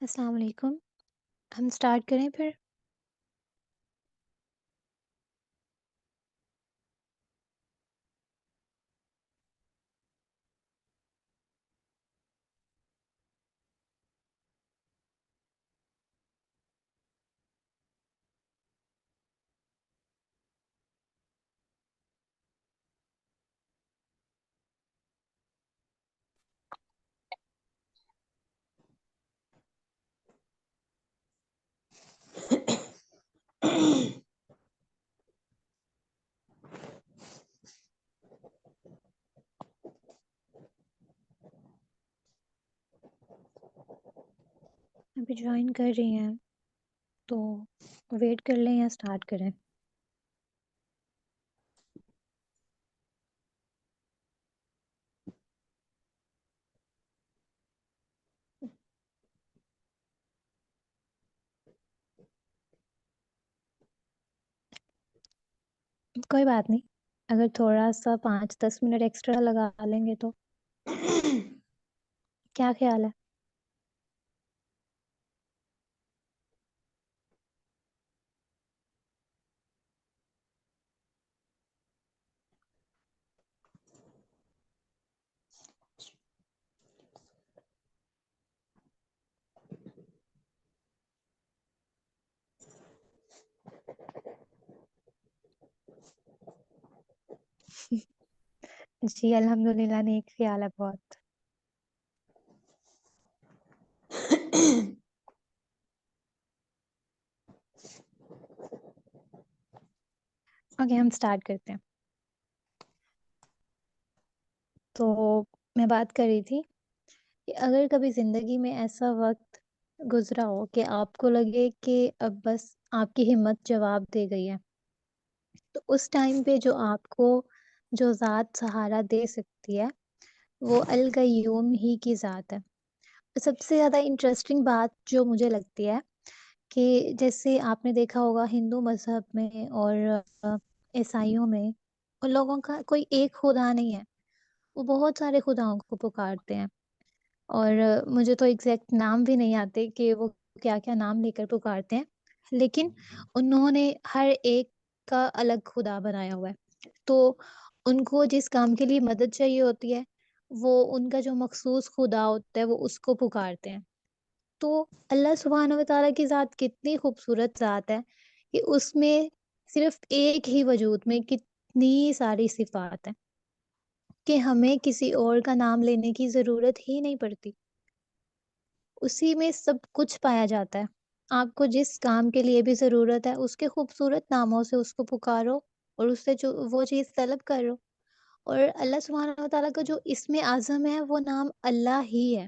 السلام علیکم، ہم اسٹارٹ کریں پھر؟ ابھی جوائن کر رہی ہیں تو ویٹ کر لیں یا اسٹارٹ کریں؟ کوئی بات نہیں، اگر تھوڑا سا 5-10 منٹ ایکسٹرا لگا لیں گے تو کیا خیال ہے؟ جی الحمدللہ نیک خیال ہے بہت۔ اوکے ہم اسٹارٹ کرتے ہیں۔ تو میں بات کر رہی تھی کہ اگر کبھی زندگی میں ایسا وقت گزرا ہو کہ آپ کو لگے کہ اب بس آپ کی ہمت جواب دے گئی ہے، تو اس ٹائم پہ جو آپ کو جو ذات سہارا دے سکتی ہے وہ القیوم ہی کی ذات ہے۔ سب سے زیادہ انٹرسٹنگ بات جو مجھے لگتی ہے کہ جیسے آپ نے دیکھا ہوگا ہندو مذہب میں اور عیسائیوں میں ان لوگوں کا کوئی ایک خدا نہیں ہے، وہ بہت سارے خداؤں کو پکارتے ہیں، اور مجھے تو ایگزیکٹ نام بھی نہیں آتے کہ وہ کیا-کیا نام لے کر پکارتے ہیں، لیکن انہوں نے ہر ایک کا الگ خدا بنایا ہوا ہے۔ تو ان کو جس کام کے لیے مدد چاہیے ہوتی ہے، وہ ان کا جو مخصوص خدا ہوتا ہے وہ اس کو پکارتے ہیں۔ تو اللہ سبحانہ و تعالیٰ کی ذات کتنی خوبصورت ذات ہے کہ اس میں صرف ایک ہی وجود میں کتنی ساری صفات ہیں کہ ہمیں کسی اور کا نام لینے کی ضرورت ہی نہیں پڑتی، اسی میں سب کچھ پایا جاتا ہے۔ آپ کو جس کام کے لیے بھی ضرورت ہے اس کے خوبصورت ناموں سے اس کو پکارو اور اس سے جو وہ چیز طلب کرو۔ اور اللہ سبحانہ و تعالیٰ کا جو اسم اعظم ہے وہ نام اللہ ہی ہے،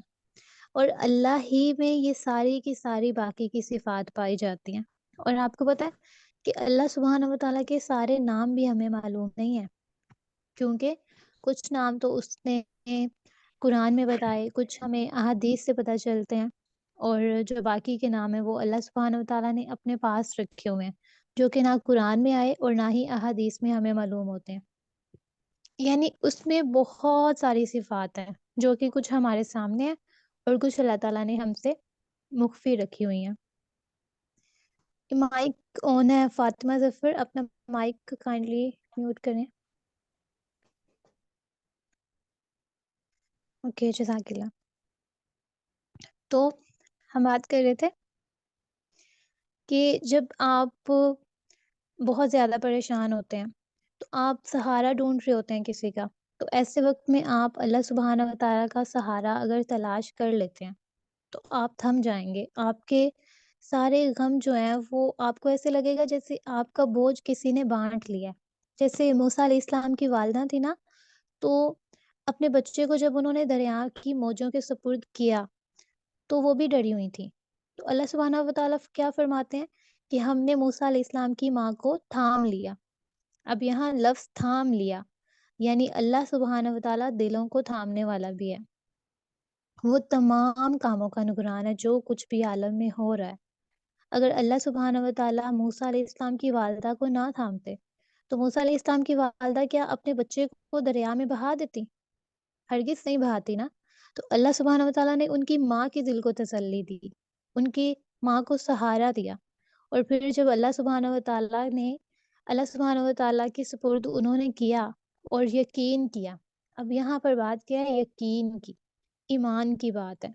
اور اللہ ہی میں یہ ساری کی ساری باقی کی صفات پائی جاتی ہیں۔ اور آپ کو پتہ ہے کہ اللہ سبحانہ و تعالیٰ کے سارے نام بھی ہمیں معلوم نہیں ہیں، کیونکہ کچھ نام تو اس نے قرآن میں بتائے، کچھ ہمیں احادیث سے پتہ چلتے ہیں، اور جو باقی کے نام ہیں وہ اللہ سبحانہ و تعالیٰ نے اپنے پاس رکھے ہوئے ہیں، جو کہ نہ قرآن میں آئے اور نہ ہی احادیث میں ہمیں معلوم ہوتے ہیں۔ یعنی اس میں بہت ساری صفات ہیں جو کہ کچھ ہمارے سامنے ہیں اور کچھ اللہ تعالیٰ نے ہم سے مخفی رکھی ہوئی ہیں۔ مائک آن ہے فاطمہ ظفر، اپنا مائک کائنڈلی میوٹ کریں۔ اوکے، جزاک اللہ۔ تو ہم بات کر رہے تھے کہ جب آپ بہت زیادہ پریشان ہوتے ہیں تو آپ سہارا ڈھونڈ رہے ہوتے ہیں کسی کا، تو ایسے وقت میں آپ اللہ سبحانہ و تعالیٰ کا سہارا اگر تلاش کر لیتے ہیں تو آپ تھم جائیں گے۔ آپ کے سارے غم جو ہیں وہ آپ کو ایسے لگے گا جیسے آپ کا بوجھ کسی نے بانٹ لیا ہے۔ جیسے موسیٰ علیہ السلام کی والدہ تھی نا، تو اپنے بچے کو جب انہوں نے دریا کی موجوں کے سپرد کیا تو وہ بھی ڈری ہوئی تھیں۔ تو اللہ سبحانہ و تعالیٰ کیا فرماتے ہیں کہ ہم نے موسیٰ علیہ السلام کی ماں کو تھام لیا۔ اب یہاں لفظ تھام لیا یعنی اللہ سبحانہ و تعالیٰ دلوں کو تھامنے والا بھی ہے، وہ تمام کاموں کا نگران ہے جو کچھ بھی عالم میں ہو رہا ہے۔ اگر اللہ سبحانہ و تعالیٰ موسیٰ علیہ السلام کی والدہ کو نہ تھامتے تو موسیٰ علیہ السلام کی والدہ کیا اپنے بچے کو دریا میں بہا دیتی؟ ہرگز نہیں بہاتی نا۔ تو اللہ سبحانہ و تعالیٰ نے ان کی ماں کے دل کو تسلی دی، ان کی ماں کو سہارا دیا، اور پھر جب اللہ سبحانہ و تعالیٰ نے اللہ سبحانہ و تعالیٰ کی سپرد انہوں نے کیا اور یقین کیا۔ اب یہاں پر بات کیا ہے؟ یقین کی، ایمان کی بات ہے۔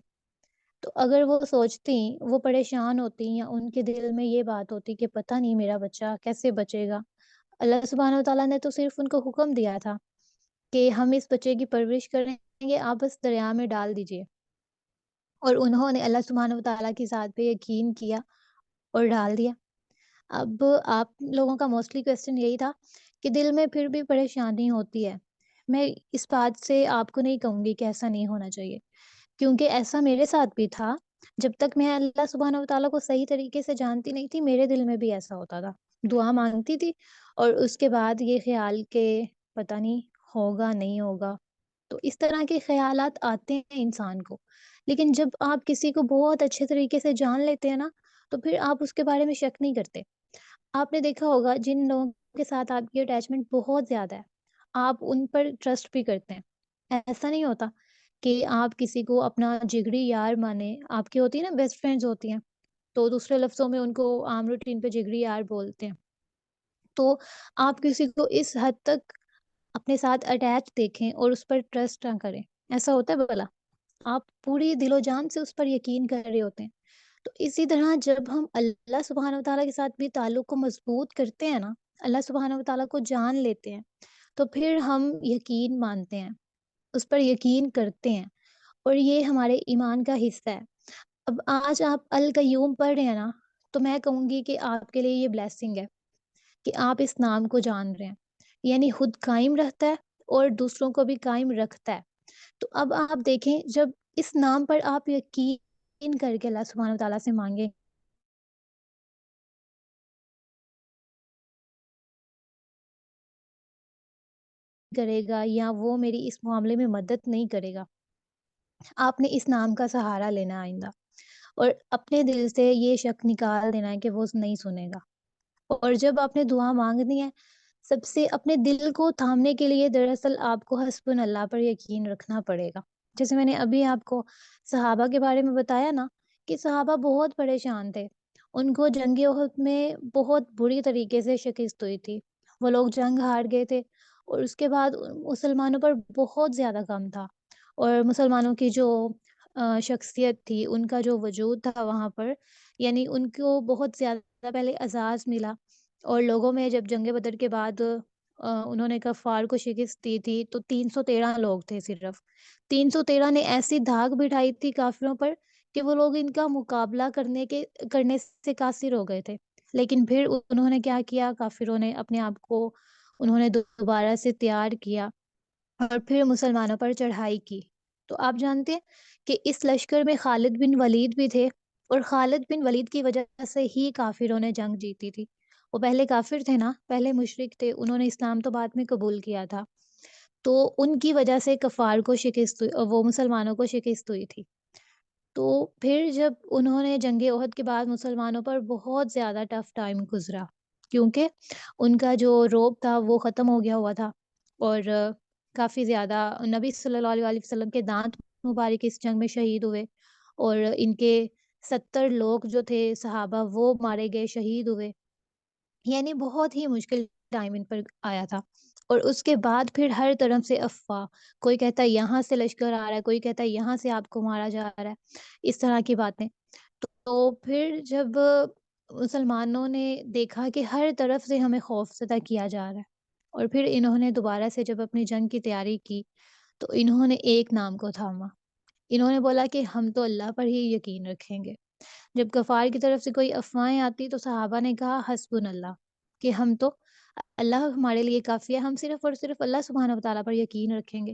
تو اگر وہ سوچتی، وہ پریشان ہوتی یا ان کے دل میں یہ بات ہوتی کہ پتہ نہیں میرا بچہ کیسے بچے گا، اللہ سبحانہ و تعالیٰ نے تو صرف ان کو حکم دیا تھا کہ ہم اس بچے کی پرورش کریں گے، آپ بس دریا میں ڈال دیجئے، اور انہوں نے اللہ سبحانہ و تعالیٰ کی ذات پہ یقین کیا اور ڈال دیا۔ اب آپ لوگوں کا موسٹلی کویسچن یہی تھا کہ دل میں پھر بھی پریشانی ہوتی ہے۔ میں اس بات سے آپ کو نہیں کہوں گی کہ ایسا نہیں ہونا چاہیے، کیونکہ ایسا میرے ساتھ بھی تھا۔ جب تک میں اللہ سبحانہ و تعالیٰ کو صحیح طریقے سے جانتی نہیں تھی، میرے دل میں بھی ایسا ہوتا تھا، دعا مانگتی تھی اور اس کے بعد یہ خیال کہ پتہ نہیں ہوگا نہیں ہوگا، تو اس طرح کے خیالات آتے ہیں انسان کو۔ لیکن جب آپ کسی کو بہت اچھے طریقے سے جان لیتے ہیں نا، تو پھر آپ اس کے بارے میں شک نہیں کرتے۔ آپ نے دیکھا ہوگا جن لوگوں کے ساتھ آپ کی اٹیچمنٹ بہت زیادہ ہے، آپ ان پر ٹرسٹ بھی کرتے ہیں۔ ایسا نہیں ہوتا کہ آپ کسی کو اپنا جگری یار مانیں، آپ کی ہوتی ہے نا بیسٹ فرینڈز ہوتی ہیں، تو دوسرے لفظوں میں ان کو عام روٹین پہ جگری یار بولتے ہیں۔ تو آپ کسی کو اس حد تک اپنے ساتھ اٹیچ دیکھیں اور اس پر ٹرسٹ نہ کریں، ایسا ہوتا ہے بھلا؟ آپ پوری دل و جان سے اس پر یقین کر رہے ہوتے ہیں۔ تو اسی طرح جب ہم اللہ سبحانہ و تعالیٰ کے ساتھ بھی تعلق کو مضبوط کرتے ہیں نا، اللہ سبحانہ و تعالیٰ کو جان لیتے ہیں، تو پھر ہم یقین مانتے ہیں، اس پر یقین کرتے ہیں، اور یہ ہمارے ایمان کا حصہ ہے۔ اب آج آپ القیوم پڑھ رہے ہیں نا، تو میں کہوں گی کہ آپ کے لیے یہ بلیسنگ ہے کہ آپ اس نام کو جان رہے ہیں، یعنی خود قائم رہتا ہے اور دوسروں کو بھی قائم رکھتا ہے۔ تو اب آپ دیکھیں، جب اس نام پر آپ یقین کر کے اللہ سبحانہ و تعالیٰ سے مانگیں کرے گا یا وہ میری اس معاملے میں مدد نہیں کرے گا، آپ نے اس نام کا سہارا لینا آئندہ، اور اپنے دل سے یہ شک نکال دینا ہے کہ وہ نہیں سنے گا۔ اور جب آپ نے دعا مانگنی ہے، سب سے اپنے دل کو تھامنے کے لیے دراصل آپ کو حسبن اللہ پر یقین رکھنا پڑے گا۔ جیسے میں نے ابھی آپ کو صحابہ کے بارے میں بتایا نا، کہ صحابہ بہت پریشان تھے، ان کو جنگ احد میں بہت بری طریقے سے شکست ہوئی تھی، وہ لوگ جنگ ہار گئے تھے، اور اس کے بعد مسلمانوں پر بہت زیادہ غم تھا، اور مسلمانوں کی جو شخصیت تھی، ان کا جو وجود تھا وہاں پر، یعنی ان کو بہت زیادہ پہلے اعزاز ملا، اور لوگوں میں جب جنگ بدر کے بعد انہوں نے کفار کو شکست دی تھی، تو 313 لوگ تھے صرف۔ 313 نے ایسی دھاک بٹھائی تھی کافروں پر کہ وہ لوگ ان کا مقابلہ کرنے سے قاصر ہو گئے تھے۔ لیکن پھر انہوں نے کیا کیا، کافروں نے اپنے آپ کو انہوں نے دوبارہ سے تیار کیا، اور پھر مسلمانوں پر چڑھائی کی۔ تو آپ جانتے ہیں کہ اس لشکر میں خالد بن ولید بھی تھے، اور خالد بن ولید کی وجہ سے ہی کافروں نے جنگ جیتی تھی۔ وہ پہلے کافر تھے نا، پہلے مشرک تھے، انہوں نے اسلام تو بعد میں قبول کیا تھا، تو ان کی وجہ سے کفار کو شکست ہوئی، اور وہ مسلمانوں کو شکست ہوئی تھی۔ تو پھر جب انہوں نے جنگ احد کے بعد مسلمانوں پر بہت زیادہ ٹف ٹائم گزرا، کیونکہ ان کا جو روب تھا وہ ختم ہو گیا ہوا تھا، اور کافی زیادہ نبی صلی اللہ علیہ وسلم کے دانت مبارک اس جنگ میں شہید ہوئے، اور ان کے 70 لوگ جو تھے صحابہ وہ مارے گئے، شہید ہوئے، یعنی بہت ہی مشکل ٹائم ان پر آیا تھا۔ اور اس کے بعد پھر ہر طرف سے افواہ، کوئی کہتا ہے یہاں سے لشکر آ رہا ہے، کوئی کہتا ہے یہاں سے آپ کو مارا جا رہا ہے، اس طرح کی باتیں۔ تو پھر جب مسلمانوں نے دیکھا کہ ہر طرف سے ہمیں خوف زدہ کیا جا رہا ہے، اور پھر انہوں نے دوبارہ سے جب اپنی جنگ کی تیاری کی، تو انہوں نے ایک نام کو تھاما، انہوں نے بولا کہ ہم تو اللہ پر ہی یقین رکھیں گے۔ جب غفار کی طرف سے کوئی افواہیں آتی تو صحابہ نے کہا حسبن اللہ، کہ ہم تو اللہ ہمارے لیے کافی ہے، ہم صرف اور صرف اللہ سبحانہ و تعالیٰ پر یقین رکھیں گے۔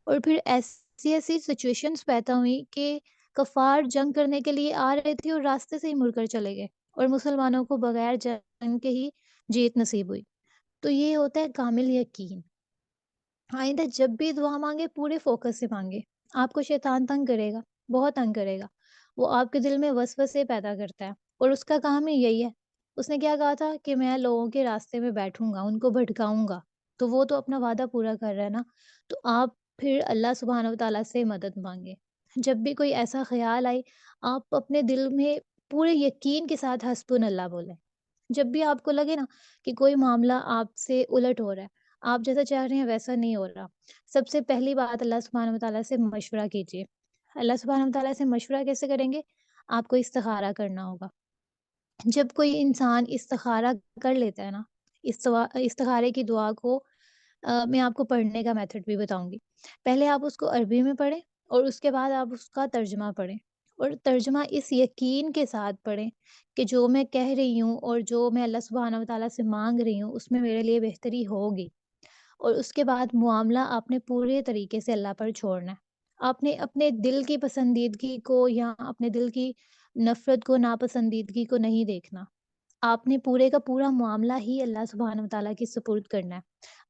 اور پھر ایسی ایسی سچویشنز پیدا ہوئی کہ کفار جنگ کرنے کے لیے آ رہے تھے اور راستے سے ہی مڑ کر چلے گئے، اور مسلمانوں کو بغیر جنگ کے ہی جیت نصیب ہوئی۔ تو یہ ہوتا ہے کامل یقین۔ آئندہ جب بھی دعا مانگے پورے فوکس سے مانگے، آپ کو شیطان تنگ کرے گا، بہت تنگ کرے گا، وہ آپ کے دل میں وسوسے پیدا کرتا ہے، اور اس کا کام ہی یہی ہے۔ اس نے کیا کہا تھا کہ میں لوگوں کے راستے میں بیٹھوں گا، ان کو بھٹکاؤں گا، تو وہ تو اپنا وعدہ پورا کر رہا ہے نا۔ تو آپ پھر اللہ سبحانہ و تعالیٰ سے مدد مانگے۔ جب بھی کوئی ایسا خیال آئے، آپ اپنے دل میں پورے یقین کے ساتھ حسبن اللہ بولیں۔ جب بھی آپ کو لگے نا کہ کوئی معاملہ آپ سے الٹ ہو رہا ہے، آپ جیسا چاہ رہے ہیں ویسا نہیں ہو رہا، سب سے پہلی بات اللہ سبحانہ وتعالیٰ سے مشورہ کیجیے۔ اللہ سبحانہ وتعالیٰ سے مشورہ کیسے کریں گے؟ آپ کو استخارہ کرنا ہوگا۔ جب کوئی انسان استخارہ کر لیتا ہے نا، استخارے کی دعا کو میں آپ کو پڑھنے کا میتھڈ بھی بتاؤں گی۔ پہلے آپ اس کو عربی میں پڑھیں، اور اس کے بعد آپ اس کا ترجمہ پڑھیں، اور ترجمہ اس یقین کے ساتھ پڑھیں کہ جو میں کہہ رہی ہوں اور جو میں اللہ سبحانہ وتعالیٰ سے مانگ رہی ہوں اس میں میرے لیے بہتری ہوگی۔ اور اس کے بعد معاملہ آپ نے پورے طریقے سے اللہ پر چھوڑنا ہے۔ آپ نے اپنے دل کی پسندیدگی کو یا اپنے دل کی نفرت کو، ناپسندیدگی کو نہیں دیکھنا۔ آپ نے پورے کا پورا معاملہ ہی اللہ سبحانہ وتعالیٰ کی سپرد کرنا ہے۔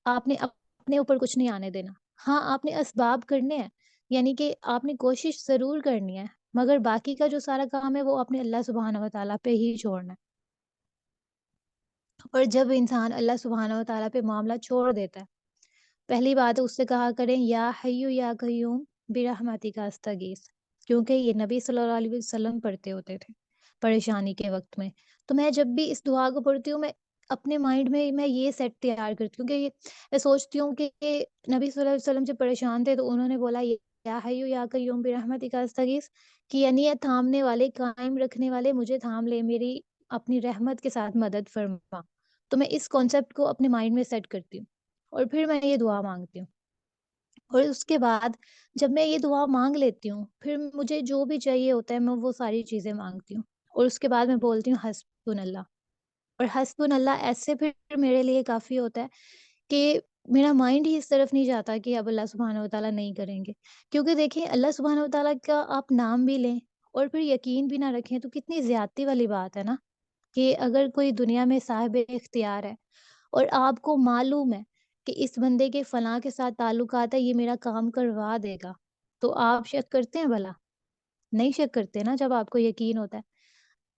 آپ نے اپنے اوپر کچھ نہیں آنے دینا۔ ہاں، آپ نے اسباب کرنے ہیں، یعنی کہ آپ نے کوشش ضرور کرنی ہے، مگر باقی کا جو سارا کام ہے وہ اپنے اللہ سبحانہ وتعالیٰ پہ ہی چھوڑنا ہے۔ اور جب انسان اللہ سبحانہ وتعالیٰ پہ معاملہ چھوڑ دیتا ہے، پہلی بات اس سے کہا کریں یا حیو یا قیوم برحمتک استغیث، کیونکہ یہ نبی صلی اللہ علیہ وسلم پڑھتے ہوتے تھے پریشانی کے وقت میں۔ تو میں جب بھی اس دعا کو پڑھتی ہوں، میں اپنے مائنڈ میں یہ سیٹ تیار کرتی ہوں کہ میں سوچتی ہوں کہ نبی صلی اللہ علیہ وسلم جب پریشان تھے تو انہوں نے بولا یا حیو یا قیوم برحمتک استغیث، کہ یعنی یہ تھامنے والے، قائم رکھنے والے، مجھے تھام لے، میری اپنی رحمت کے ساتھ مدد فرما۔ تو میں اس کانسیپٹ کو اپنے مائنڈ میں سیٹ کرتی ہوں، اور پھر میں یہ دعا مانگتی ہوں۔ اور اس کے بعد جب میں یہ دعا مانگ لیتی ہوں، پھر مجھے جو بھی چاہیے ہوتا ہے میں وہ ساری چیزیں مانگتی ہوں، اور اس کے بعد میں بولتی ہوں حسبن اللہ۔ اور حسبن اللہ ایسے پھر میرے لیے کافی ہوتا ہے کہ میرا مائنڈ ہی اس طرف نہیں جاتا کہ اب اللہ سبحانہ وتعالیٰ نہیں کریں گے، کیونکہ دیکھیں اللہ سبحانہ وتعالیٰ کا آپ نام بھی لیں اور پھر یقین بھی نہ رکھیں تو کتنی زیادتی والی بات ہے نا، کہ اگر کوئی دنیا میں صاحب اختیار ہے اور آپ کو معلوم ہے کہ اس بندے کے فلاں کے ساتھ تعلقات ہے، یہ میرا کام کروا دے گا، تو آپ شک کرتے ہیں بھلا؟ نہیں شک کرتے نا، جب آپ کو یقین ہوتا ہے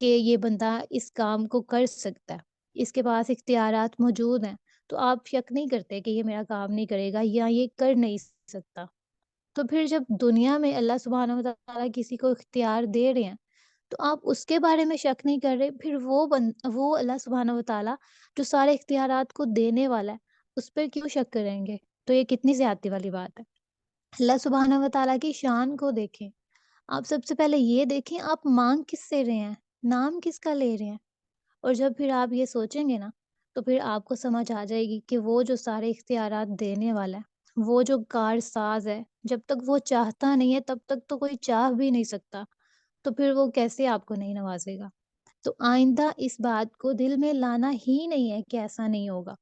کہ یہ بندہ اس کام کو کر سکتا ہے، اس کے پاس اختیارات موجود ہیں، تو آپ شک نہیں کرتے کہ یہ میرا کام نہیں کرے گا یا یہ کر نہیں سکتا۔ تو پھر جب دنیا میں اللہ سبحانہ و تعالیٰ کسی کو اختیار دے رہے ہیں، تو آپ اس کے بارے میں شک نہیں کر رہے، پھر وہ اللہ سبحانہ و تعالیٰ جو سارے اختیارات کو دینے والا ہے، اس پہ کیوں شک کریں گے؟ تو یہ کتنی زیادتی والی بات ہے۔ اللہ سبحانہ و تعالیٰ کی شان کو دیکھیں۔ آپ سب سے پہلے یہ دیکھیں آپ مانگ کس سے رہے ہیں، نام کس کا لے رہے ہیں؟ اور جب پھر آپ یہ سوچیں گے نا، تو پھر آپ کو سمجھ آ جائے گی کہ وہ جو سارے اختیارات دینے والا ہے، وہ جو کار ساز ہے، جب تک وہ چاہتا نہیں ہے تب تک تو کوئی چاہ بھی نہیں سکتا، تو پھر وہ کیسے آپ کو نہیں نوازے گا؟ تو آئندہ اس بات کو دل میں لانا ہی نہیں ہے کہ ایسا نہیں ہوگا۔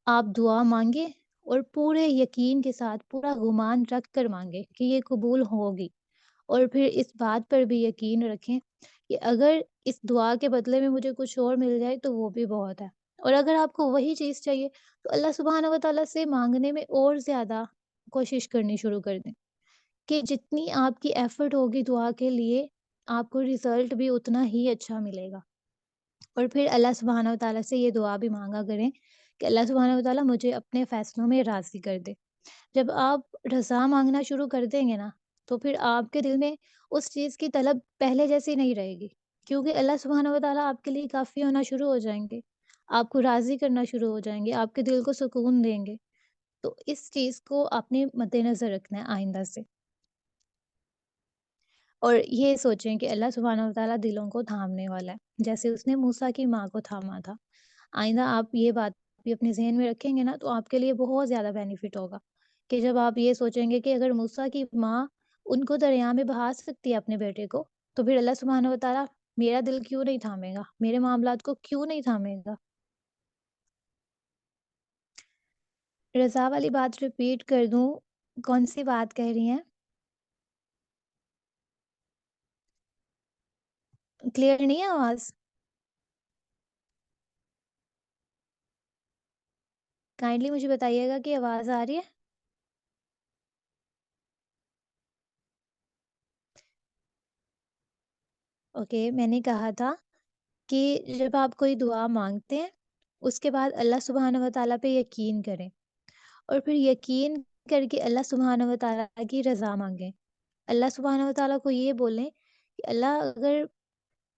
آپ دعا مانگے اور پورے یقین کے ساتھ پورا گمان رکھ کر مانگے کہ یہ قبول ہوگی، اور پھر اس بات پر بھی یقین رکھیں کہ اگر اس دعا کے بدلے میں مجھے کچھ اور مل جائے تو وہ بھی بہت ہے، اور اگر آپ کو وہی چیز چاہیے تو اللہ سبحانہ و تعالیٰ سے مانگنے میں اور زیادہ کوشش کرنی شروع کر دیں کہ جتنی آپ کی ایفرٹ ہوگی دعا کے لیے، آپ کو رزلٹ بھی اتنا ہی اچھا ملے گا۔ اور پھر اللہ سبحانہ و تعالیٰ سے یہ دعا بھی مانگا کریں کہ اللہ سبحانہ و تعالیٰ مجھے اپنے فیصلوں میں راضی کر دے۔ جب آپ رضا مانگنا شروع کر دیں گے نا، تو پھر آپ کے دل میں اس چیز کی طلب پہلے جیسی نہیں رہے گی، کیونکہ اللہ سبحانہ و تعالیٰ آپ کے لیے کافی ہونا شروع ہو جائیں گے، آپ کو راضی کرنا شروع ہو جائیں گے، آپ کے دل کو سکون دیں گے۔ تو اس چیز کو اپنے مد نظر رکھنا ہے آئندہ سے، اور یہ سوچیں کہ اللہ سبحانہ و تعالیٰ دلوں کو تھامنے والا ہے، جیسے اس نے موسیٰ کی ماں کو تھاما تھا۔ آئندہ آپ یہ بات بھی اپنے ذہن میں رکھیں گے نا، تو آپ کے لیے بہت زیادہ بینیفٹ ہوگا کہ جب آپ یہ سوچیں گے کہ اگر موسیٰ کی ماں ان کو دریا میں بہا سکتی ہے اپنے بیٹے کو، تو پھر اللہ سبحانہ و تعالیٰ میرا دل کیوں نہیں تھامے گا، میرے معاملات کو کیوں نہیں تھامے گا؟ رضا والی بات ریپیٹ کر دوں، کون سی بات کہہ رہی ہیں؟ کلیئر نہیں ہے آواز؟ کائنڈلی مجھے بتائیے گا کہ آواز آ رہی ہے؟ اوکے، میں نے کہا تھا کہ جب آپ کوئی دعا مانگتے ہیں، اس کے بعد اللہ سبحانہ و تعالیٰ پہ یقین کریں، اور پھر یقین کر کے اللہ سبحانہ و تعالیٰ کی رضا مانگیں۔ اللہ سبحانہ و تعالیٰ کو یہ بولیں کہ اللہ اگر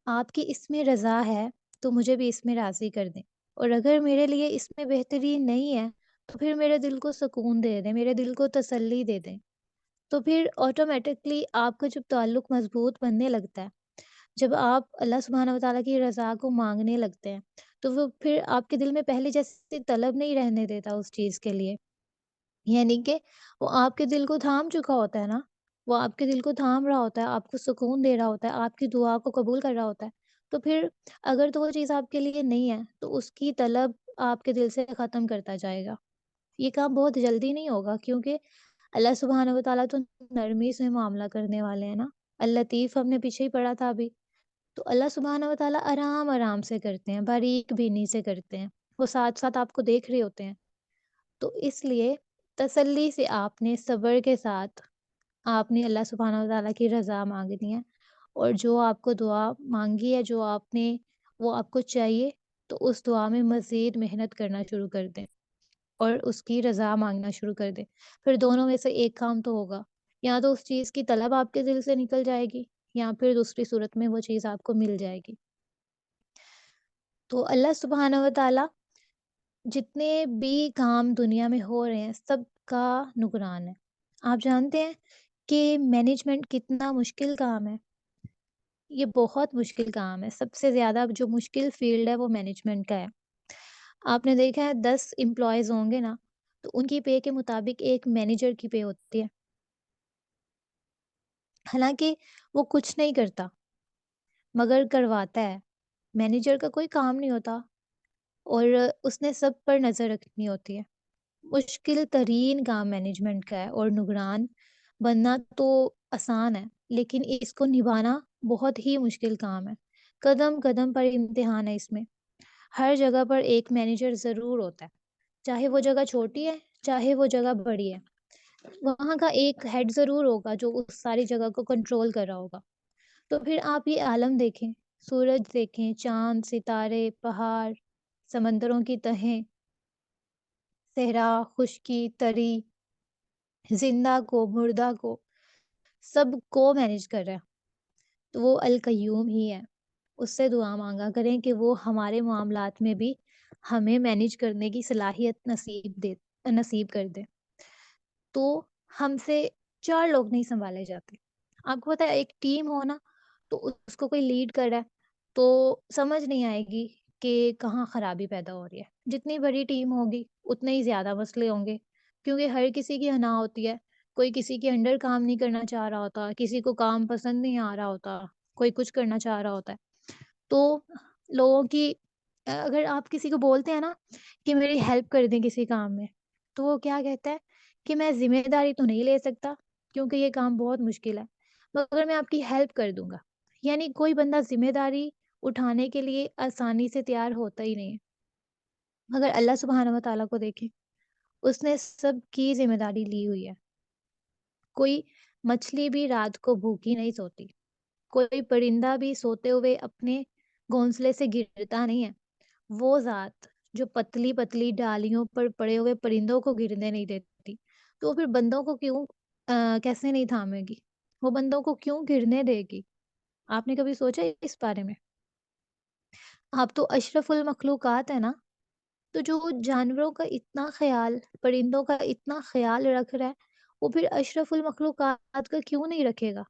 آپ کی اس میں رضا ہے تو مجھے بھی اس میں راضی کر دیں، اور اگر میرے لیے اس میں بہترین نہیں ہے تو پھر میرے دل کو سکون دے دیں، میرے دل کو تسلی دے دیں۔ تو پھر آٹومیٹکلی آپ کا جب تعلق مضبوط بننے لگتا ہے، جب آپ اللہ سبحانہ و تعالیٰ کی رضا کو مانگنے لگتے ہیں، تو وہ پھر آپ کے دل میں پہلے جیسی طلب نہیں رہنے دیتا اس چیز کے لیے، یعنی کہ وہ آپ کے دل کو تھام چکا ہوتا ہے نا، وہ آپ کے دل کو تھام رہا ہوتا ہے، آپ کو سکون دے رہا ہوتا ہے، آپ کی دعا کو قبول کر رہا ہوتا ہے، تو پھر اگر تو وہ چیز آپ کے لیے نہیں ہے تو اس کی طلب آپ کے دل سے ختم کرتا جائے گا۔ یہ کام بہت جلدی نہیں ہوگا، کیونکہ اللہ سبحانہ و تعالیٰ تو نرمی سے معاملہ کرنے والے ہیں نا۔ اللطیف ہم نے پیچھے ہی پڑھا تھا ابھی، تو اللہ سبحانہ و تعالیٰ آرام آرام سے کرتے ہیں، باریک بینی سے کرتے ہیں، وہ ساتھ ساتھ آپ کو دیکھ رہے ہوتے ہیں۔ تو اس لیے تسلی سے آپ نے صبر کے ساتھ آپ نے اللہ سبحانہ و تعالیٰ کی رضا مانگنی ہے، اور جو آپ کو دعا مانگی ہے، جو آپ نے وہ آپ کو چاہیے، تو اس دعا میں مزید محنت کرنا شروع کر دیں اور اس کی رضا مانگنا شروع کر دیں۔ پھر دونوں میں سے ایک کام تو ہوگا، یا تو اس چیز کی طلب آپ کے دل سے نکل جائے گی، یا پھر دوسری صورت میں وہ چیز آپ کو مل جائے گی۔ تو اللہ سبحانہ و تعالیٰ جتنے بھی کام دنیا میں ہو رہے ہیں سب کا نگران ہے۔ آپ جانتے ہیں کہ مینجمنٹ کتنا مشکل کام ہے؟ یہ بہت مشکل کام ہے، سب سے زیادہ جو مشکل فیلڈ ہے وہ مینجمنٹ کا ہے۔ آپ نے دیکھا ہے 10 امپلائیز ہوں گے نا، تو ان کی پے کے مطابق ایک مینیجر کی پے ہوتی ہے، حالانکہ وہ کچھ نہیں کرتا مگر کرواتا ہے۔ مینیجر کا کوئی کام نہیں ہوتا، اور اس نے سب پر نظر رکھنی ہوتی ہے۔ مشکل ترین کام مینجمنٹ کا ہے، اور نگران بننا تو آسان ہے، لیکن اس کو نبھانا بہت ہی مشکل کام ہے۔ قدم قدم پر امتحان ہے اس میں، ہر جگہ پر ایک مینیجر ضرور ہوتا ہے، چاہے وہ جگہ چھوٹی ہے چاہے وہ جگہ بڑی ہے، وہاں کا ایک ہیڈ ضرور ہوگا جو اس ساری جگہ کو کنٹرول کر رہا ہوگا۔ تو پھر آپ یہ عالم دیکھیں، سورج دیکھیں، چاند، ستارے، پہاڑ، سمندروں کی تہیں، صحرا، خشکی، تری، زندہ کو، مردہ کو، سب کو مینج کر رہا ہے، تو وہ القیوم ہی ہے۔ اس سے دعا مانگا کریں کہ وہ ہمارے معاملات میں بھی ہمیں مینج کرنے کی صلاحیت نصیب کر دے۔ تو ہم سے 4 لوگ نہیں سنبھالے جاتے۔ آپ کو پتہ ہے ایک ٹیم ہو نا، تو اس کو کوئی لیڈ کر رہا ہے تو سمجھ نہیں آئے گی کہ کہاں خرابی پیدا ہو رہی ہے۔ جتنی بڑی ٹیم ہوگی اتنے ہی زیادہ مسئلے ہوں گے، کیونکہ ہر کسی کی انا ہوتی ہے، کوئی کسی کے انڈر کام نہیں کرنا چاہ رہا ہوتا، کسی کو کام پسند نہیں آ رہا ہوتا، کوئی کچھ کرنا چاہ رہا ہوتا ہے۔ تو لوگوں کی اگر آپ کسی کو بولتے ہیں نا کہ میری ہیلپ کر دیں کسی کام میں، تو وہ کیا کہتا ہے کہ میں ذمہ داری تو نہیں لے سکتا کیونکہ یہ کام بہت مشکل ہے، مگر میں آپ کی ہیلپ کر دوں گا۔ یعنی کوئی بندہ ذمہ داری اٹھانے کے لیے آسانی سے تیار ہوتا ہی نہیں ہے، مگر اللہ سبحانہ و تعالیٰ کو دیکھیں، اس نے سب کی ذمہ داری لی ہوئی ہے۔ کوئی مچھلی بھی رات کو بھوکی نہیں سوتی، کوئی پرندہ بھی سوتے ہوئے اپنے گھونسلے سے گرتا نہیں ہے۔ وہ ذات جو پتلی پتلی ڈالیوں پر پڑے ہوئے پرندوں کو گرنے نہیں دیتی، تو وہ پھر بندوں کو کیوں کیسے نہیں تھامے گی؟ وہ بندوں کو کیوں گرنے دے گی؟ آپ نے کبھی سوچا اس بارے میں؟ آپ تو اشرف المخلوقات ہے نا، تو جو جانوروں کا اتنا خیال، پرندوں کا اتنا خیال رکھ رہا ہے، وہ پھر اشرف المخلوقات کا کیوں نہیں رکھے گا؟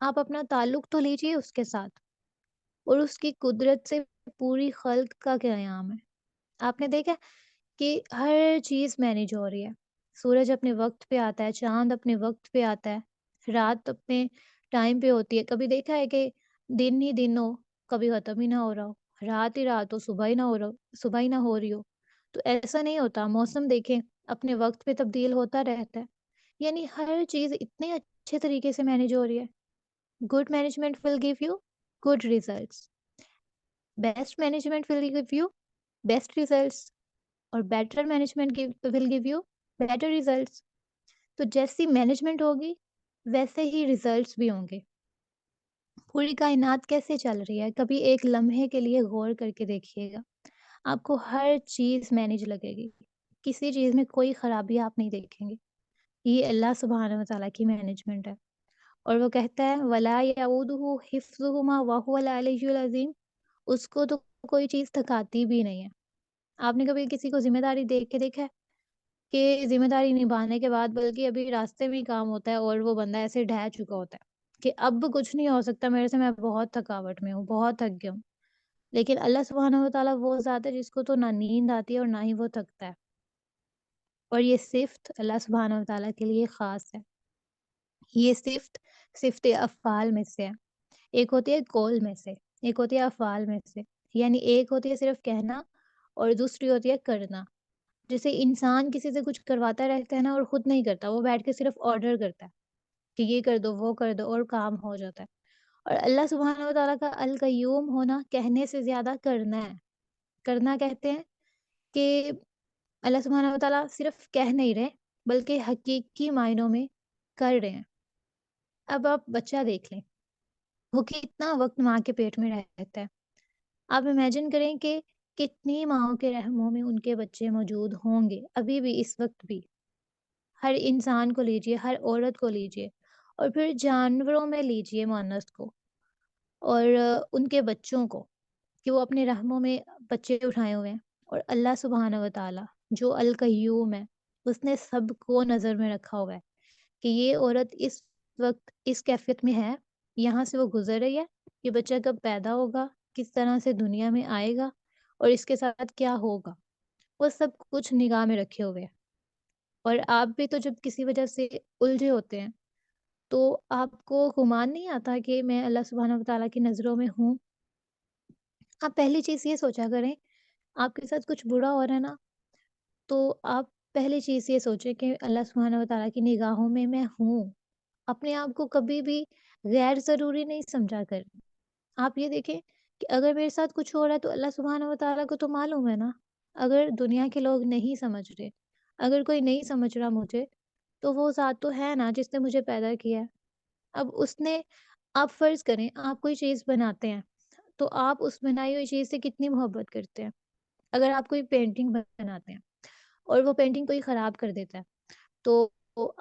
آپ اپنا تعلق تو لیجئے اس کے ساتھ، اور اس کی قدرت سے پوری خلق کا قیام ہے۔ آپ نے دیکھا کہ ہر چیز مینیج ہو رہی ہے۔ سورج اپنے وقت پہ آتا ہے، چاند اپنے وقت پہ آتا ہے، رات اپنے ٹائم پہ ہوتی ہے۔ کبھی دیکھا ہے کہ دن ہی دن ہو، کبھی ختم ہی نہ ہو رہا ہو، رات ہی رات ہو، صبح ہی نہ ہو رہی ہو؟ تو ایسا نہیں ہوتا۔ موسم دیکھیں اپنے وقت پہ تبدیل ہوتا رہتا ہے۔ یعنی ہر چیز اتنے اچھے طریقے سے مینیج ہو رہی ہے۔ Good management will give you good results, best management will give you best results, اور better management will give you better results. تو جیسی مینجمنٹ ہوگی ویسے ہی ریزلٹس بھی ہوں گے۔ پوری کائنات کیسے چل رہی ہے، کبھی ایک لمحے کے لیے غور کر کے دیکھیے گا، آپ کو ہر چیز مینج لگے گی، کسی چیز میں کوئی خرابی آپ نہیں دیکھیں گے۔ یہ اللہ سبحانہ و تعالیٰ کی مینجمنٹ ہے، اور وہ کہتا ہے وَلَا يَعُودُهُ حِفْظُهُمَا وَهُوَ الْعَلِيُّ الْعَظِيمُ، اس کو تو کوئی چیز تھکاتی بھی نہیں ہے۔ آپ نے کبھی کسی کو ذمہ داری دیکھ کے دیکھا ہے کہ ذمہ داری نبھانے کے بعد بلکہ ابھی راستے میں ہی کام ہوتا ہے اور وہ بندہ ایسے ڈھہ چکا ہوتا ہے کہ اب کچھ نہیں ہو سکتا میرے سے، میں بہت تھکاوٹ میں ہوں، بہت تھک گیا ہوں؟ لیکن اللہ سبحانہ و تعالیٰ وہ ذات ہے جس کو تو نہ نیند آتی ہے اور نہ ہی وہ تھکتا ہے، اور یہ صفت اللہ سبحانہ و تعالیٰ کے لیے خاص ہے۔ یہ صفت افعال میں سے ہے۔ ایک ہوتی ہے قول میں سے، ایک ہوتی ہے افعال میں سے۔ یعنی ایک ہوتی ہے صرف کہنا اور دوسری ہوتی ہے کرنا۔ جیسے انسان کسی سے کچھ کرواتا رہتا ہے نا اور خود نہیں کرتا، وہ بیٹھ کے صرف آرڈر کرتا ہے کہ یہ کر دو وہ کر دو، اور کام ہو جاتا ہے۔ اور اللہ سبحانہ و تعالیٰ کا القیوم ہونا کہنے سے زیادہ کرنا ہے۔ کرنا کہتے ہیں کہ اللہ سبحانہ و تعالیٰ صرف کہہ نہیں رہے بلکہ حقیقی معنوں میں کر رہے ہیں۔ اب آپ بچہ دیکھ لیں، وہ کتنا وقت ماں کے پیٹ میں رہتا ہے۔ آپ امیجن کریں کہ کتنی ماؤں کے رحموں میں ان کے بچے موجود ہوں گے ابھی بھی، اس وقت بھی۔ ہر انسان کو لیجئے، ہر عورت کو لیجئے، اور پھر جانوروں میں لیجئے مؤنث کو، اور ان کے بچوں کو، کہ وہ اپنے رحموں میں بچے اٹھائے ہوئے ہیں۔ اور اللہ سبحانہ و تعالیٰ جو القیوم ہے، اس نے سب کو نظر میں رکھا ہوا ہے کہ یہ عورت اس وقت اس کیفیت میں ہے، یہاں سے وہ گزر رہی ہے، یہ بچہ کب پیدا ہوگا، کس طرح سے دنیا میں آئے گا، اور اس کے ساتھ کیا ہوگا، وہ سب کچھ نگاہ میں رکھے ہوئے ہیں۔ اور آپ بھی تو جب کسی وجہ سے الجھے ہوتے ہیں تو آپ کو گمان نہیں آتا کہ میں اللہ سبحانہ و تعالیٰ کی نظروں میں ہوں؟ آپ پہلی چیز یہ سوچا کریں، آپ کے ساتھ کچھ برا ہو رہا ہے نا، تو آپ پہلی چیز یہ سوچیں کہ اللہ سبحانہ و تعالیٰ کی نگاہوں میں ہوں۔ اپنے آپ کو کبھی بھی غیر ضروری نہیں سمجھا کریں۔ آپ یہ دیکھیں کہ اگر میرے ساتھ کچھ ہو رہا ہے تو اللہ سبحانہ و تعالیٰ کو تو معلوم ہے نا۔ اگر دنیا کے لوگ نہیں سمجھ رہے، اگر کوئی نہیں سمجھ رہا مجھے، تو وہ ذات تو ہے نا جس نے مجھے پیدا کیا ہے۔ اب اس نے، آپ فرض کریں آپ کوئی چیز بناتے ہیں، تو آپ اس بنائی ہوئی چیز سے کتنی محبت کرتے ہیں؟ اگر آپ کوئی پینٹنگ بناتے ہیں اور وہ پینٹنگ کوئی خراب کر دیتا ہے، تو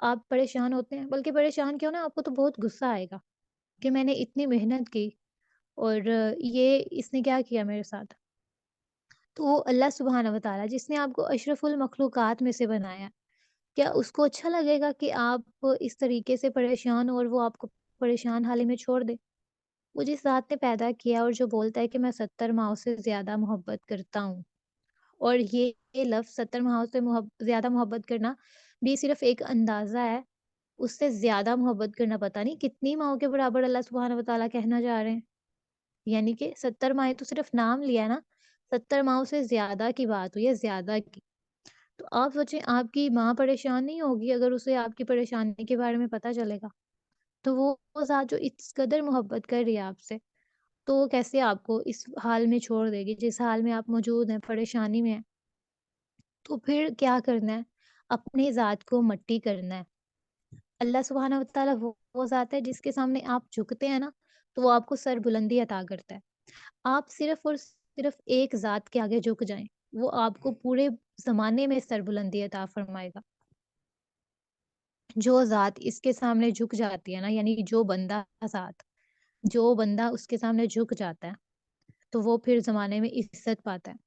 آپ پریشان ہوتے ہیں، بلکہ پریشان کیوں نا، آپ کو تو بہت غصہ آئے گا کہ میں نے اتنی محنت کی اور یہ اس نے کیا کیا میرے ساتھ؟ تو وہ اللہ سبحانہ و تعالیٰ جس نے آپ کو اشرف المخلوقات میں سے بنایا، کیا اس کو اچھا لگے گا کہ آپ اس طریقے سے پریشان ہو اور وہ آپ کو پریشان حال ہی میں چھوڑ دے؟ وہ جس ذات نے پیدا کیا اور جو بولتا ہے کہ میں 70 ماؤں سے زیادہ محبت کرتا ہوں، اور یہ لفظ 70 ماؤں سے زیادہ محبت کرنا بھی صرف ایک اندازہ ہے، اس سے زیادہ محبت کرنا پتہ نہیں کتنی ماؤں کے برابر اللہ سبحانہ و تعالیٰ کہنا جا رہے ہیں۔ یعنی کہ 70 مائیں تو صرف نام لیا نا، 70 ماؤں سے زیادہ کی بات ہوئی ہے، زیادہ کی۔ تو آپ سوچیں آپ کی ماں پریشان نہیں ہوگی اگر اسے آپ کی پریشانی کے بارے میں پتہ چلے گا؟ تو وہ ذات جو اس قدر محبت کر رہی ہے آپ سے، تو وہ کیسے آپ کو اس حال میں چھوڑ دے گی جس حال میں آپ موجود ہیں، پریشانی میں ہیں؟ تو پھر کیا کرنا ہے؟ اپنی ذات کو مٹی کرنا ہے۔ اللہ سبحانہ و تعالیٰ وہ ذات ہے جس کے سامنے آپ جھکتے ہیں نا، تو وہ آپ کو سر بلندی عطا کرتا ہے۔ آپ صرف اور صرف ایک ذات کے آگے جھک جائیں، وہ آپ کو پورے زمانے میں سر بلندی عطا فرمائے گا۔ جو ذات اس کے سامنے جھک جاتی ہے نا، یعنی ذات جو بندہ اس کے سامنے جھک جاتا ہے، تو وہ پھر زمانے میں عزت پاتا ہے،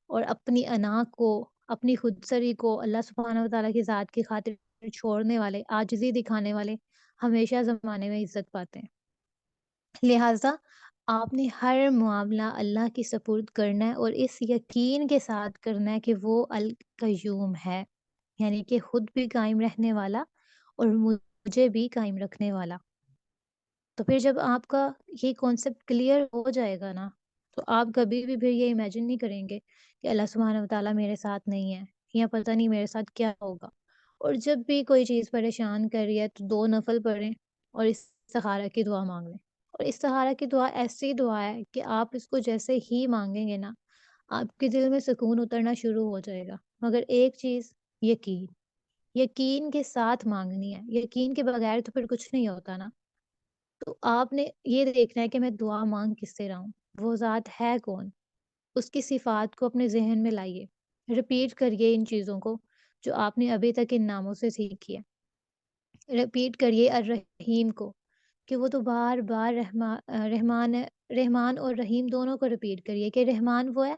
اور اپنی انا کو، اپنی خودسری کو اللہ سبحانہ و تعالیٰ کی ذات کی خاطر چھوڑنے والے، عاجزی دکھانے والے ہمیشہ زمانے میں عزت پاتے ہیں۔ لہٰذا آپ نے ہر معاملہ اللہ کی سپرد کرنا ہے، اور اس یقین کے ساتھ کرنا ہے کہ وہ القیوم ہے، یعنی کہ خود بھی قائم رہنے والا اور مجھے بھی قائم رکھنے والا۔ تو پھر جب آپ کا یہ کانسیپٹ کلیئر ہو جائے گا نا، تو آپ کبھی بھی پھر یہ امیجن نہیں کریں گے کہ اللہ سبحانہ و تعالیٰ میرے ساتھ نہیں ہے، یا پتہ نہیں میرے ساتھ کیا ہوگا۔ اور جب بھی کوئی چیز پریشان کر رہی ہے تو 2 نفل پڑھیں اور استخارہ کی دعا مانگ لیں۔ اور استخارہ کی دعا ایسی دعا ہے کہ آپ اس کو جیسے ہی مانگیں گے نا، آپ کے دل میں سکون اترنا شروع ہو جائے گا۔ مگر ایک چیز، یقین، یقین کے ساتھ مانگنی ہے، یقین کے بغیر تو پھر کچھ نہیں ہوتا نا۔ تو آپ نے یہ دیکھنا ہے کہ میں دعا مانگ کس سے رہا ہوں، وہ ذات ہے کون، اس کی صفات کو اپنے ذہن میں لائیے، ریپیٹ کریے ان چیزوں کو جو آپ نے ابھی تک ان ناموں سے سیکھی ہے۔ ریپیٹ کریے الرحیم کو، کہ وہ تو بار بار رحمان ہے، رحمان اور رحیم دونوں کو ریپیٹ کریے کہ رحمان وہ ہے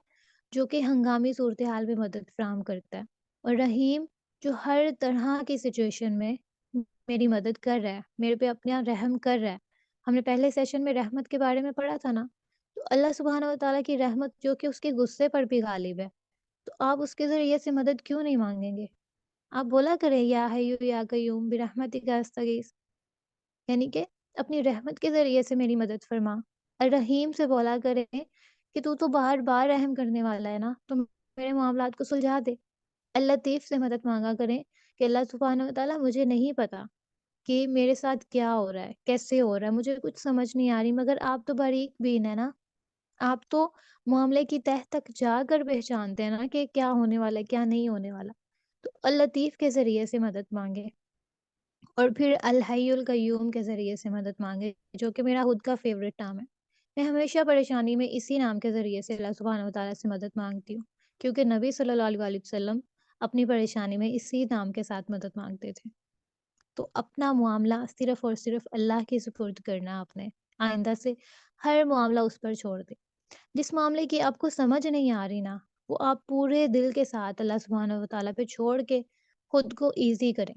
جو کہ ہنگامی صورتحال میں مدد فراہم کرتا ہے، اور رحیم جو ہر طرح کی سچویشن میں میری مدد کر رہا ہے، میرے پہ اپنا رحم کر رہا ہے۔ ہم نے پہلے سیشن میں رحمت کے بارے میں پڑھا تھا نا، تو اللہ سبحانہ و تعالیٰ کی رحمت جو کہ اس کے غصے پر بھی غالب ہے، تو آپ اس کے ذریعے سے مدد کیوں نہیں مانگیں گے؟ آپ بولا کریں یا حیو یا قیوم برحمتک استغیث، یعنی کہ اپنی رحمت کے ذریعے سے میری مدد فرما۔ الرحیم سے بولا کریں کہ تو بار بار رحم کرنے والا ہے نا، تو میرے معاملات کو سلجھا دے۔ اللطیف سے مدد مانگا کریں کہ اللہ سبحانہ و تعالیٰ مجھے نہیں پتا کہ میرے ساتھ کیا ہو رہا ہے، کیسے ہو رہا ہے، مجھے کچھ سمجھ نہیں آ رہی، مگر آپ تو باریک بین ہے نا، آپ تو معاملے کی تہ تک جا کر پہچانتے ہیں نا کہ کیا ہونے والا ہے، کیا نہیں ہونے والا۔ تو اللطیف کے ذریعے سے مدد مانگے، اور پھر الحی القیوم کے ذریعے سے مدد مانگے، جو کہ میرا خود کا فیوریٹ نام ہے۔ میں ہمیشہ پریشانی میں اسی نام کے ذریعے سے اللہ سبحانہ و تعالیٰ سے مدد مانگتی ہوں، کیونکہ نبی صلی اللہ علیہ وآلہ وسلم اپنی پریشانی میں اسی نام کے ساتھ مدد مانگتے تھے۔ تو اپنا معاملہ صرف اور صرف اللہ کے سپرد کرنا، آپ نے آئندہ سے ہر معاملہ اس پر چھوڑ دیں۔ جس معاملے کی آپ کو سمجھ نہیں آ رہی نا، وہ آپ پورے دل کے ساتھ اللہ سبحانہ و تعالیٰ پہ چھوڑ کے خود کو ایزی کریں،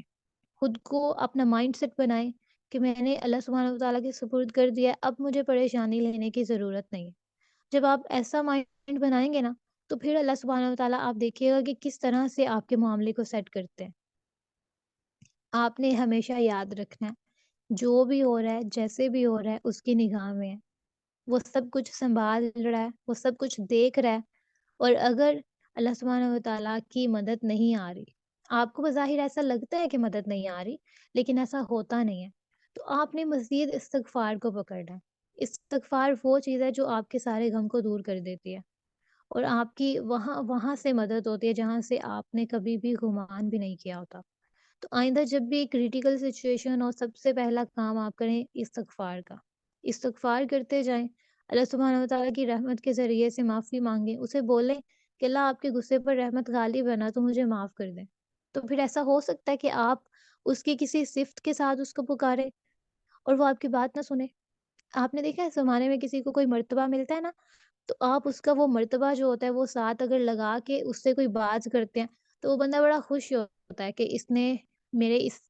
خود کو اپنا مائنڈ سیٹ بنائیں کہ میں نے اللہ سبحانہ و تعالیٰ کے سپرد کر دیا ہے، اب مجھے پریشانی لینے کی ضرورت نہیں ہے۔ جب آپ ایسا مائنڈ بنائیں گے نا، تو پھر اللہ سبحانہ و تعالیٰ آپ دیکھیے گا کہ کس طرح سے آپ کے معاملے کو سیٹ کرتے ہیں۔ آپ نے ہمیشہ یاد رکھنا ہے جو بھی ہو رہا ہے، جیسے بھی ہو رہا ہے، اس کی نگاہ میں ہے، وہ سب کچھ سنبھال رہا ہے، وہ سب کچھ دیکھ رہا ہے۔ اور اگر اللہ سبحانہ و تعالیٰ کی مدد نہیں آ رہی، آپ کو بظاہر ایسا لگتا ہے کہ مدد نہیں آ رہی، لیکن ایسا ہوتا نہیں ہے، تو آپ نے مزید استغفار کو پکڑنا ہے۔ استغفار وہ چیز ہے جو آپ کے سارے غم کو دور کر دیتی ہے، اور آپ کی وہاں وہاں سے مدد ہوتی ہے جہاں سے آپ نے کبھی بھی گمان بھی نہیں کیا ہوتا۔ تو آئندہ جب بھی کریٹیکل سچویشن ہو، سب سے پہلا کام آپ کریں استغفار کا، استغفار کرتے جائیں، اللہ سبحانہ و تعالیٰ کی رحمت کے ذریعے سے معافی مانگیں، اسے بولیں کہ اللہ آپ کے غصے پر رحمت غالب ہے نا تو مجھے معاف کر دیں، تو پھر ایسا ہو سکتا ہے کہ آپ اس کی کسی صفت کے ساتھ اس کو پکاریں اور وہ آپ کی بات نہ سنے؟ آپ نے دیکھا ہے اس زمانے میں کسی کو کوئی مرتبہ ملتا ہے نا، تو آپ اس کا وہ مرتبہ جو ہوتا ہے وہ ساتھ اگر لگا کے اس سے کوئی بات کرتے ہیں، تو وہ بندہ بڑا خوش ہوتا ہے کہ اس نے میرے اس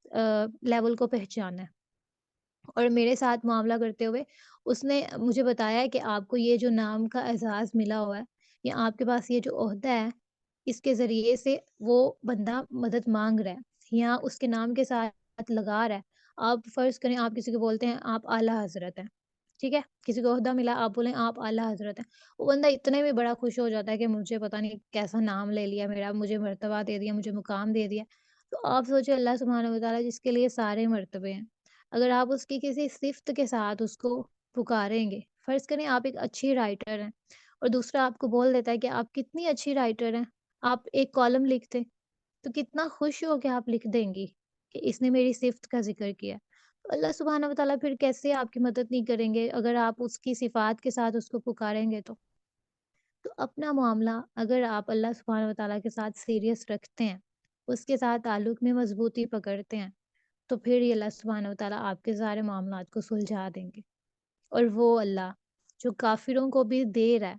لیول کو پہچانا ہے اور میرے ساتھ معاملہ کرتے ہوئے اس نے مجھے بتایا ہے کہ آپ کو یہ جو نام کا اعزاز ملا ہوا ہے یا آپ کے پاس یہ جو عہدہ ہے، اس کے ذریعے سے وہ بندہ مدد مانگ رہا ہے یا اس کے نام کے ساتھ لگا رہا ہے۔ آپ فرض کریں آپ کسی کو بولتے ہیں آپ اعلیٰ حضرت ہیں، ٹھیک ہے؟ کسی کو عہدہ ملا، آپ بولیں آپ اعلیٰ حضرت ہیں، وہ بندہ اتنے میں بڑا خوش ہو جاتا ہے کہ مجھے پتہ نہیں کیسا نام لے لیا میرا، مجھے مرتبہ دے دیا، مجھے مقام دے دیا۔ تو آپ سوچیں اللہ سبحانہ و تعالیٰ جس کے لیے سارے مرتبے ہیں، اگر آپ اس کی کسی صفت کے ساتھ اس کو پکاریں گے، فرض کریں آپ ایک اچھی رائٹر ہیں اور دوسرا آپ کو بول دیتا ہے کہ آپ کتنی اچھی رائٹر ہیں، آپ ایک کالم لکھ دیں، تو کتنا خوش ہو کے آپ لکھ دیں گی کہ اس نے میری صفت کا ذکر کیا۔ تو اللہ سبحانہ و تعالیٰ پھر کیسے آپ کی مدد نہیں کریں گے اگر آپ اس کی صفات کے ساتھ اس کو پکاریں گے تو اپنا معاملہ اگر آپ اللہ سبحانہ و تعالیٰ کے ساتھ سیریس رکھتے ہیں، اس کے ساتھ تعلق میں مضبوطی پکڑتے ہیں، تو پھر یہ اللہ سبحانہ و تعالیٰ آپ کے سارے معاملات کو سلجھا دیں گے۔ اور وہ اللہ جو کافروں کو بھی دے رہا ہے،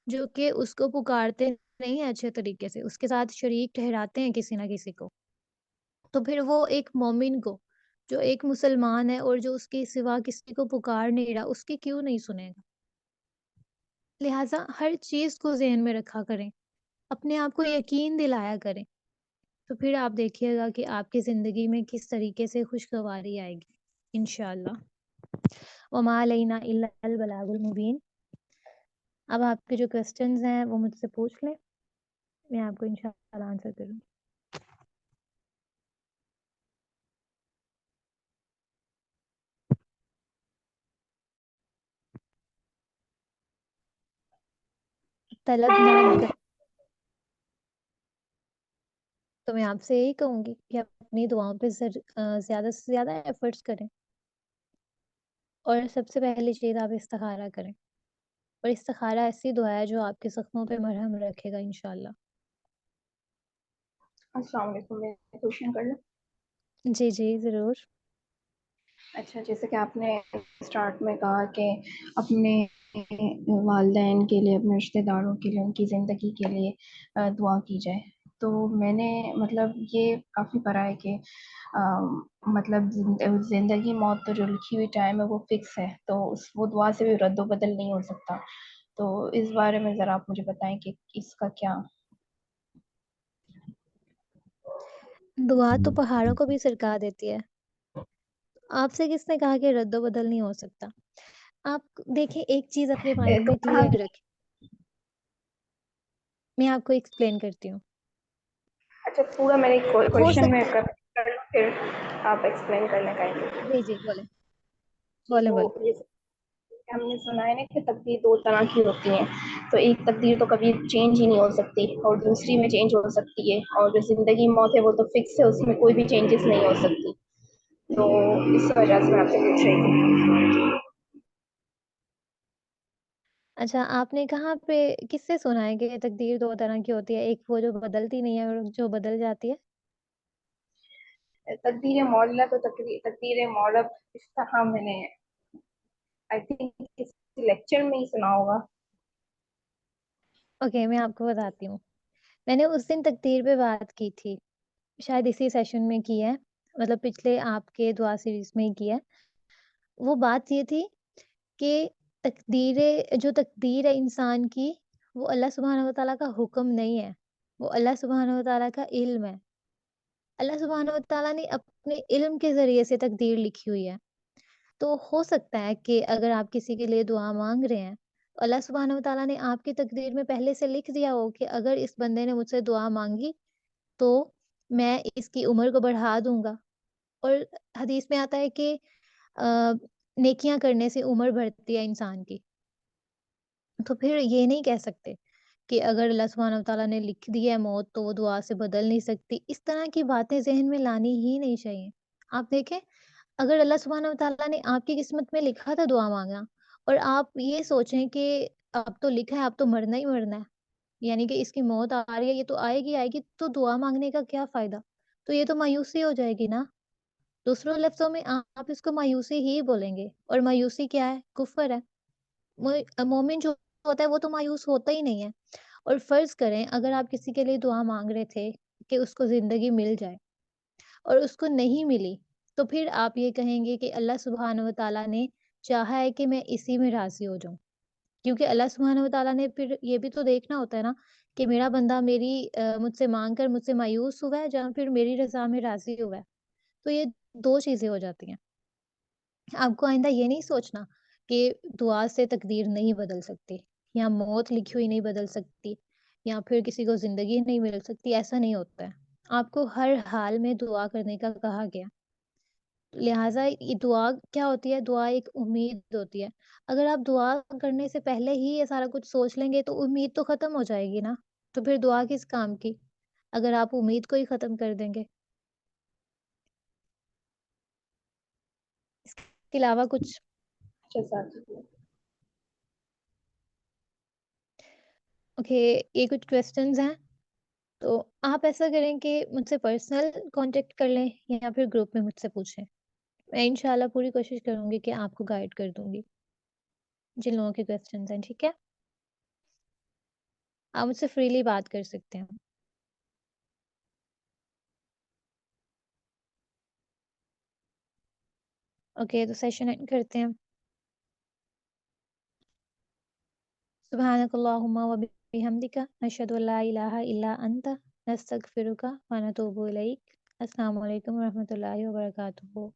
جو کہ اس کو پکارتے نہیں ہیں اچھے طریقے سے، اس کے ساتھ شریک ٹھہراتے ہیں کسی نہ کسی کو، تو پھر وہ ایک مومن کو جو ایک مسلمان ہے اور جو اس کے سوا کسی کو پکار نہیں رہا، اس کی کیوں نہیں سنے گا؟ لہٰذا ہر چیز کو ذہن میں رکھا کریں، اپنے آپ کو یقین دلایا کریں، تو پھر آپ دیکھیے گا کہ آپ کی زندگی میں کس طریقے سے خوشگواری آئے گی انشاءاللہ۔ وما علینا الا البلاغ المبین۔ اب آپ کے جو کوسچنز ہیں وہ مجھ سے پوچھ لیں، میں آپ کو انشاءاللہ آنسر کروں۔ طلب نہ کر تو میں آپ سے یہی کہوں گی کہ آپ اپنی دعاؤں پہ زیادہ سے زیادہ ایفرٹس کریں، اور سب سے پہلی چیز آپ استخارہ کریں، اور استخارہ ایسی دعا ہے جو آپ کے زخموں پہ مرہم رکھے گا انشاءاللہ۔ السلام علیکم، میں کوشچن کر لوں؟ جی جی ضرور۔ اچھا، جیسے کہ آپ نے اسٹارٹ میں کہا کہ اپنے والدین کے لیے، اپنے رشتہ داروں کے لیے، ان کی زندگی کے لیے دعا کی جائے، تو میں نے مطلب یہ کافی پڑھا ہے کہ مطلب زندگی موت تو جو لکھی ہوئی ٹائم ہے وہ فکس ہے، تو وہ دعا سے بھی رد و بدل نہیں ہو سکتا، تو اس بارے میں ذرا آپ مجھے بتائیں کہ اس کا کیا؟ دعا تو پہاڑوں کو بھی سرکا دیتی ہے، آپ سے کس نے کہا کہ رد و بدل نہیں ہو سکتا؟ آپ دیکھیں ایک چیز اپنے مائنڈ میں ہاں، کلیئر رکھیں، میں آپ کو ایکسپلین کرتی ہوں۔ اچھا، پورا میں نے ہو کوشچن میں سکتا کر لوں، پھر آپ ایکسپلین کرنا کہیں گے؟ جی جی بولیں جی، بولیں تو بولیں۔ جیسے ہم نے سنا ہے نا کہ تقدیر دو طرح کی ہوتی ہیں، تو ایک تقدیر تو کبھی چینج ہی نہیں ہو سکتی اور دوسری میں چینج ہو سکتی ہے، اور جو زندگی موت ہے وہ تو فکس ہے، اس میں کوئی بھی چینجز نہیں ہو سکتی، تو اس وجہ سے میں آپ سے پوچھ رہی تھی۔ اچھا، آپ نے کہاں پہ کس سے سنا ہے کہ تقدیر دو طرح کی ہوتی ہے، ایک وہ جو بدلتی نہیں ہے اور جو بدل جاتی ہے؟ تقدیر معلیٰ تو تقدیر معرب اس طرح میں نے آئی تھنک کسی لیکچر میں ہی سنا ہوگا۔ اوکے میں آپ کو بتاتی ہوں، میں نے اس دن تقدیر پہ بات کی تھی، شاید اسی سیشن میں کی ہے، مطلب پچھلے آپ کے دعا سیریز میں ہی کی ہے۔ وہ بات یہ تھی کہ جو تقدیر ہے انسان کی، وہ اللہ سبحانہ و تعالیٰ کا حکم نہیں ہے، وہ اللہ سبحانہ و تعالیٰ کا علم ہے۔ اللہ سبحانہ و تعالیٰ نے اپنے علم کے ذریعے سے تقدیر لکھی ہوئی ہے، تو ہو سکتا ہے کہ اگر آپ کسی کے لیے دعا مانگ رہے ہیں تو اللہ سبحانہ و تعالیٰ نے آپ کی تقدیر میں پہلے سے لکھ دیا ہو کہ اگر اس بندے نے مجھ سے دعا مانگی تو میں اس کی عمر کو بڑھا دوں گا، اور حدیث میں آتا ہے کہ نیکیاں کرنے سے عمر بڑھتی ہے انسان کی، تو پھر یہ نہیں کہہ سکتے کہ اگر اللہ سبحانہ و تعالیٰ نے لکھ دی ہے موت تو وہ دعا سے بدل نہیں سکتی، اس طرح کی باتیں ذہن میں لانی ہی نہیں چاہیے۔ آپ دیکھیں اگر اللہ سبحانہ و تعالیٰ نے آپ کی قسمت میں لکھا تھا دعا مانگنا، اور آپ یہ سوچیں کہ اب تو لکھا ہے اب تو مرنا ہی مرنا ہے، یعنی کہ اس کی موت آ رہی ہے، یہ تو آئے گی تو دعا مانگنے کا کیا فائدہ؟ تو یہ تو مایوسی ہو جائے گی نا۔ دوسروں لفظوں میں آپ اس کو مایوسی ہی بولیں گے، اور مایوسی کیا ہے؟ کفر ہے۔ مومن جو ہوتا ہے وہ تو مایوس ہوتا ہی نہیں ہے۔ اور فرض کریں اگر آپ کسی کے لیے دعا مانگ رہے تھے کہ اس کو زندگی مل جائے اور اس کو نہیں ملی، تو پھر آپ یہ کہیں گے کہ اللہ سبحانہ و تعالیٰ نے چاہا ہے کہ میں اسی میں راضی ہو جاؤں، کیونکہ اللہ سبحانہ و تعالیٰ نے پھر یہ بھی تو دیکھنا ہوتا ہے نا کہ میرا بندہ مجھ سے مانگ کر مجھ سے مایوس ہوا ہے یا پھر میری رضا میں راضی ہوا ہے۔ تو یہ دو چیزیں ہو جاتی ہیں۔ آپ کو آئندہ یہ نہیں سوچنا کہ دعا سے تقدیر نہیں بدل سکتی، یا موت لکھی ہوئی نہیں بدل سکتی، یا پھر کسی کو زندگی نہیں مل سکتی، ایسا نہیں ہوتا ہے۔ آپ کو ہر حال میں دعا کرنے کا کہا گیا۔ لہٰذا یہ دعا کیا ہوتی ہے؟ دعا ایک امید ہوتی ہے۔ اگر آپ دعا کرنے سے پہلے ہی یہ سارا کچھ سوچ لیں گے تو امید تو ختم ہو جائے گی نا، تو پھر دعا کس کام کی اگر آپ امید کو ہی ختم کر دیں گے۔ اس کے علاوہ کچھ؟ جزاک اللہ۔ اوکے، یہ کچھ کویسچنز ہیں، تو آپ ایسا کریں کہ مجھ سے پرسنل کانٹیکٹ کر لیں یا پھر گروپ میں مجھ سے پوچھیں۔ میں انشاءاللہ پوری کوشش کروں گی کہ آپ کو گائیڈ کر دوں گی جن لوگوں کے کویسچنز ہیں، ٹھیک ہے؟ آپ مجھ سے فریلی بات کر سکتے ہیں۔ اوکے، تو سیشن اینڈ کرتے ہیں۔ سبحانک اللہم و بحمدک، نشہد ان لا الہ الا انت، نستغفرک و نتوب الیک۔ السلام علیکم و رحمۃ اللہ وبرکاتہ۔